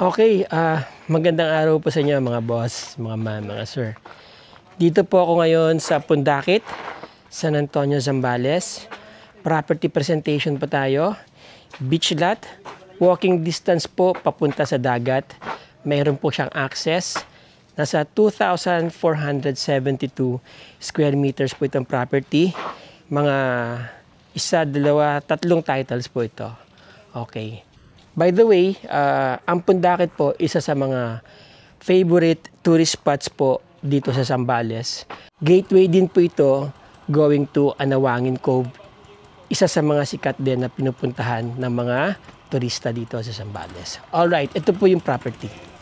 Okay, magandang araw po sa inyo mga boss, mga ma'am, mga sir. Dito po ako ngayon sa Pundakit, San Antonio, Zambales. Property presentation pa tayo. Beach lot, walking distance po papunta sa dagat. Mayroon po siyang access. Nasa 2,472 square meters po itong property. Mga isa, dalawa, tatlong titles po ito. Okay. By the way, ang Pundakit po, isa sa mga favorite tourist spots po dito sa Zambales. Gateway din po ito going to Anawangin Cove. Isa sa mga sikat din na pinupuntahan ng mga turista dito sa Zambales. Alright, ito po yung property.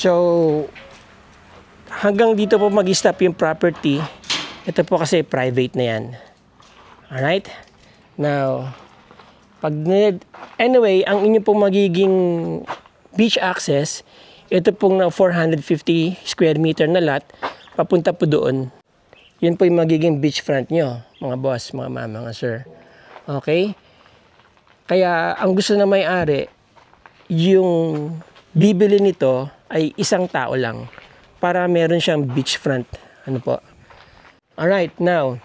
So, hanggang dito po mag-stop yung property. Ito po kasi private na yan. Alright? Now, anyway, ang inyo pong magiging beach access, ito pong 450 square meter na lot, papunta po doon. Yun po yung magiging beach front nyo, mga boss, mga mama, mga sir. Okay? Kaya, ang gusto na may-ari, yung bibili nito ay isang tao lang para meron siyang beachfront. Ano po? Alright, now,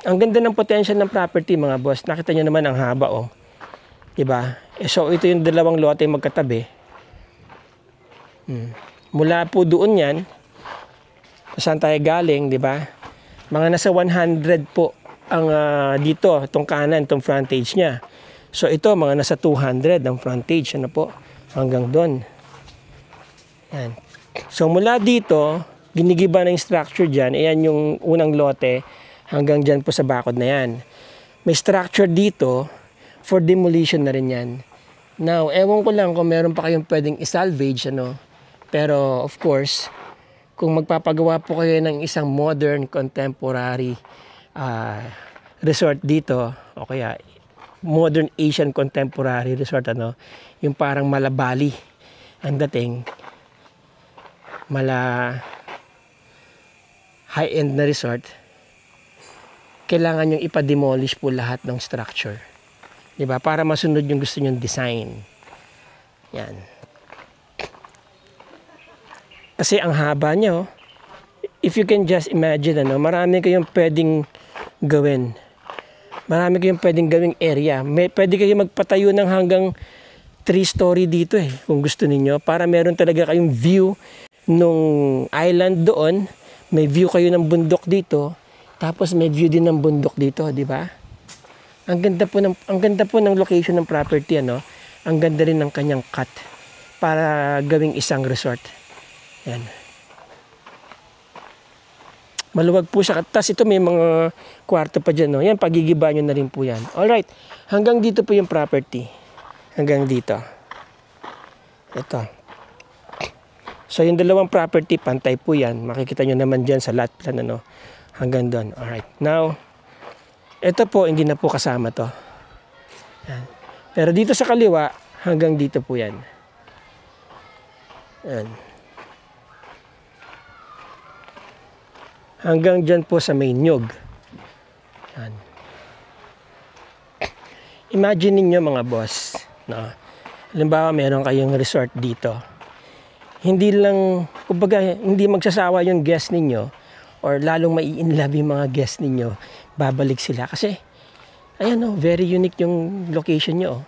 ang ganda ng potential ng property mga boss. Nakita nyo naman ang haba oh. Diba? So ito yung dalawang lote magkatabi. Mula po doon yan, saan tayo galing, diba? Mga nasa 100 po ang dito, itong kanan, itong frontage niya. So ito, mga nasa 200 ang frontage. Ano po? Hanggang doon. Yan. So mula dito, ginigiba na yung structure dyan. Ayan yung unang lote hanggang dyan po sa bakod na yan. May structure dito for demolition na rin yan. Now, ewan ko lang kung meron pa kayong pwedeng isalvage. Ano? Pero of course, kung magpapagawa po kayo ng isang modern, contemporary resort dito, o kaya modern Asian contemporary resort, ano, yung parang Malabali ang dating, high-end na resort, kailangan yung ipa-demolish po lahat ng structure. 'Di ba? Para masunod yung gusto nyong design. Yan. Kasi ang haba niya, if you can just imagine, marami kayong pwedeng gawin. Marami kayong pwedeng gawing area. Pwede kayong magpatayo ng hanggang 3-story dito kung gusto niyo, para meron talaga kayong view nung island doon, may view kayo ng bundok dito, tapos may view din ng bundok dito, di ba? Ang ganda po ng location ng property, Ang ganda rin ng kanyang cut para gawing isang resort. Yan. Maluwag po siya. Tapos ito may mga kwarto pa dyan. Yan, pagigiba nyo na rin po yan. Alright. Hanggang dito po yung property. Hanggang dito. Ito. So yung dalawang property, pantay po yan. Makikita nyo naman dyan sa lot plan. Hanggang doon. Alright. Now, ito po, hindi na po kasama to. Yan. Pero dito sa kaliwa, hanggang dito po yan. Yan. Hanggang dyan po sa may nyug. Yan. Imagine niyo mga boss, halimbawa meron kayong resort dito. Hindi lang, kumbaga, hindi magsasawa yung guest ninyo or lalong mai-inlove yung mga guest ninyo. Babalik sila kasi, ayan very unique yung location nyo.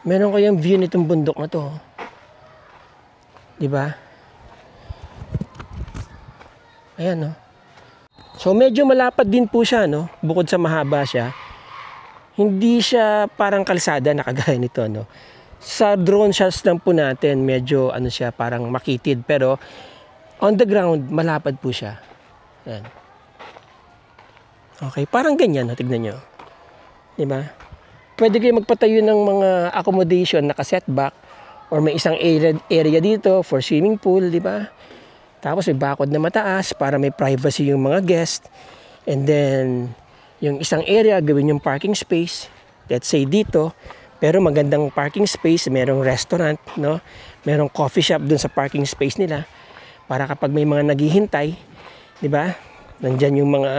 Meron kayong view nitong bundok na to. Diba? Ayan So medyo malapad din po siya, bukod sa mahaba siya. Hindi siya parang kalsada na kagaya nito, Sa drone shots lang po natin, medyo siya, parang makitid. Pero on the ground, malapad po siya. Yan. Okay, parang ganyan, tignan nyo. Diba? Pwede kayo magpatayo ng mga accommodation naka-setback or may isang area dito for swimming pool, diba? Tapos may bakod na mataas para may privacy yung mga guest. And then, yung isang area, gawin yung parking space. Let's say dito, pero magandang parking space, merong restaurant, merong coffee shop dun sa parking space nila. Para kapag may mga naghihintay, di ba? Nandyan yung mga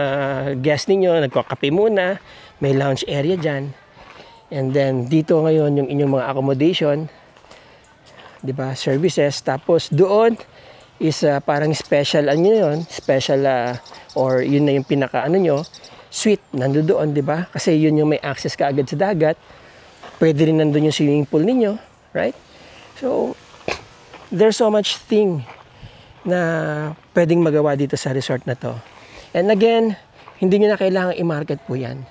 guest ninyo, nagkakape muna, may lounge area dyan. And then, dito ngayon yung inyong mga accommodation, di ba? Services. Tapos doon, is parang special special or yun na yung pinaka nyo, suite nandoon, di ba? Kasi yun yung may access ka agad sa dagat. Pwede rin nandoon yung swimming pool ninyo, right? So there's so much thing na pwedeng magawa dito sa resort na to. And again, hindi nyo na kailangan i-market po yan.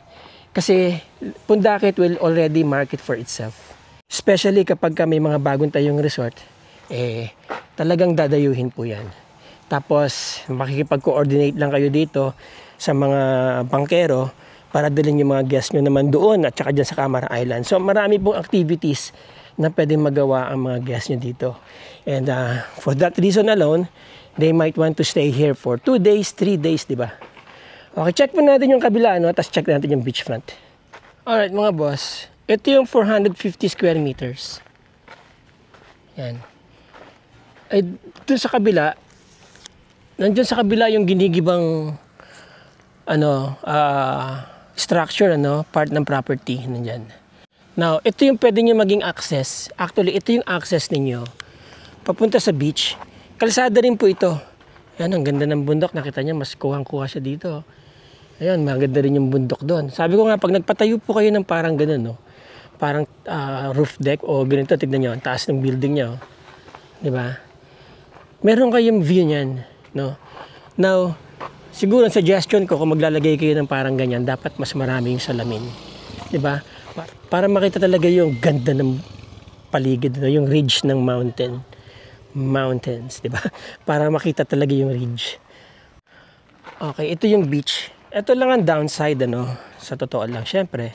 Kasi Pundakit will already market for itself. Especially kapag may mga bagong tayong resort, talagang dadayuhin po yan. Tapos, makikipag-coordinate lang kayo dito sa mga bangkero para dalhin yung mga guests nyo naman doon at saka dyan sa Camara Island. So, marami pong activities na pwedeng magawa ang mga guests nyo dito. And for that reason alone, they might want to stay here for 2 days, 3 days, di ba? Okay, check po natin yung kabila, tapos check natin yung beachfront. Alright, mga boss. Ito yung 450 square meters. Yan. Ay, dun sa kabila, nandiyan sa kabila yung ginigibang structure, part ng property nandiyan. Now, ito yung pwede nyo maging access. Actually, ito yung access ninyo papunta sa beach. Kalsada rin po ito. Ayan, ang ganda ng bundok. Nakita niya, mas kuhang-kuha siya dito. Ayan, maganda rin yung bundok doon. Sabi ko nga, pag nagpatayo po kayo ng parang ganun, parang roof deck o ganito, tignan nyo, ang taas ng building nyo. Diba? Meron kayong view niyan, Now, siguro ang suggestion ko, kung maglalagay kayo ng parang ganyan, dapat mas maraming salamin. Diba? Para makita talaga yung ganda ng paligid, yung ridge ng mountains, diba? Para makita talaga yung ridge. Okay, ito yung beach. Ito lang ang downside, sa totoo lang. Syempre,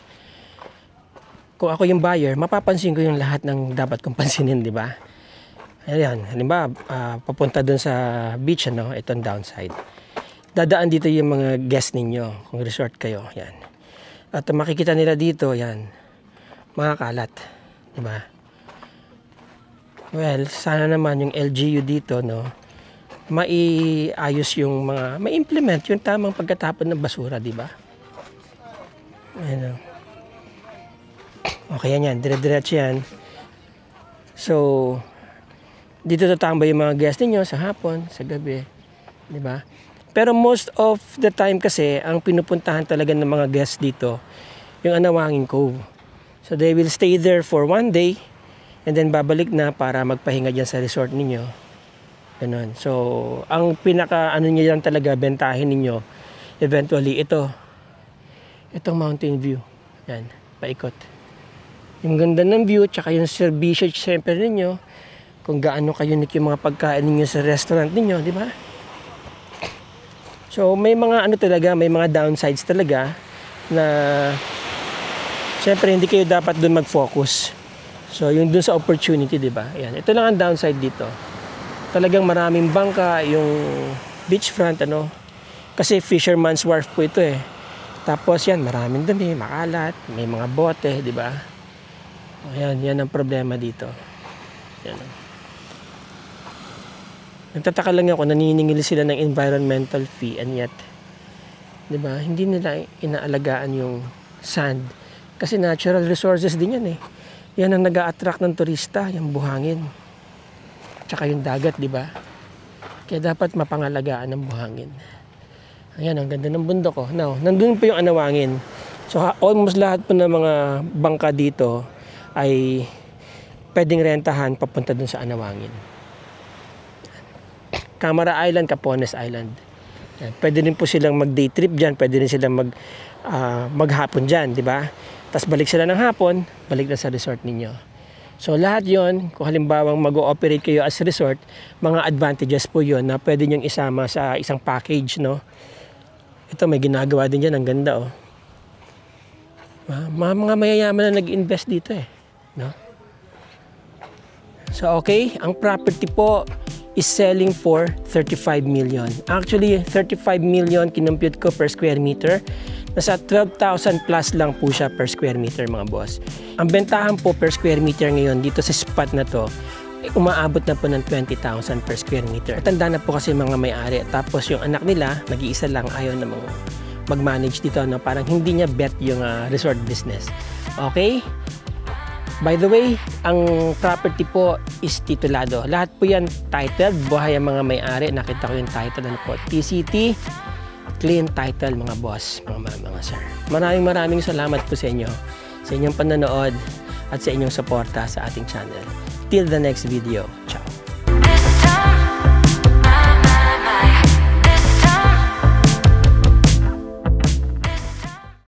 kung ako yung buyer, mapapansin ko yung lahat ng dapat kong pansinin, diba? Ayan, halimbawa, papunta dun sa beach, ito ang downside. Dadaan dito yung mga guest ninyo, kung resort kayo, yan. At makikita nila dito, yan, mga kalat, diba? Well, sana naman yung LGU dito, maiayos yung mga, ma-implement yung tamang pagkatapon ng basura, diba? Ayan, Okay yan, dire-diretso yan. So, dito tatambay yung mga guests ninyo sa hapon, sa gabi. Di ba? Pero most of the time kasi, ang pinupuntahan talaga ng mga guests dito, yung Anawangin Cove. So, they will stay there for 1 day, and then babalik na para magpahinga dyan sa resort ninyo. Ganun. So, ang pinaka, ano nyo yan talaga, bentahin ninyo, eventually, itong mountain view. Yan, paikot. Yung ganda ng view, tsaka yung servisyo siyempre ninyo, kung gaano ka-unique yung mga pagkain ninyo sa restaurant ninyo, di ba? So, may mga ano talaga, may mga downsides talaga na siyempre hindi kayo dapat doon mag-focus. So, yung doon sa opportunity, di ba? Ayan, ito lang ang downside dito. Talagang maraming bangka, yung beachfront, ano, kasi Fisherman's Wharf po ito eh. Tapos yan, maraming dumi, makalat, may mga bote, di ba? Ayan, yan ang problema dito. Yan. Nagtataka lang ako, naniningil sila ng environmental fee and yet, di ba, hindi nila inaalagaan yung sand. Kasi natural resources din yan eh. Yan ang nag-a-attract ng turista, yung buhangin. Tsaka yung dagat, di ba? Kaya dapat mapangalagaan ng buhangin. Ayan, ang ganda ng bundok ko. Now, nandun po yung Anawangin. So, almost lahat po ng mga bangka dito ay pwedeng rentahan papunta dun sa Anawangin. Camara Island, Capones Island. Yan. Pwede rin po silang mag-day trip dyan. Pwede rin silang maghapon dyan, di ba? Tapos balik sila ng hapon, balik na sa resort ninyo. So lahat yon, kung halimbawang mag-ooperate kayo as resort, mga advantages po yon na pwede nyong isama sa isang package, no? Ito, may ginagawa din dyan, ang ganda, oh. Mga mayayaman na nag-invest dito, eh. No? So, okay, ang property po is selling for 35 million. Actually, 35 million kinompute ko per square meter. Nasa 12,000 plus lang po siya per square meter, mga boss. Ang bentahan po per square meter ngayon dito sa spot na to, umaabot na po ng 20,000 per square meter. Tanda na po kasi mga may-ari. Tapos yung anak nila, nag-iisa lang, ayaw na mag-manage dito. No? Parang hindi niya bet yung resort business. Okay? By the way, ang property po is titulado. Lahat po yan titled, buhay ang mga may-ari. Nakita ko yung title, ano po, TCT, clean title, mga boss, mga sir. Maraming salamat po sa inyo, sa inyong panonood at sa inyong suporta sa ating channel. Till the next video. Ciao!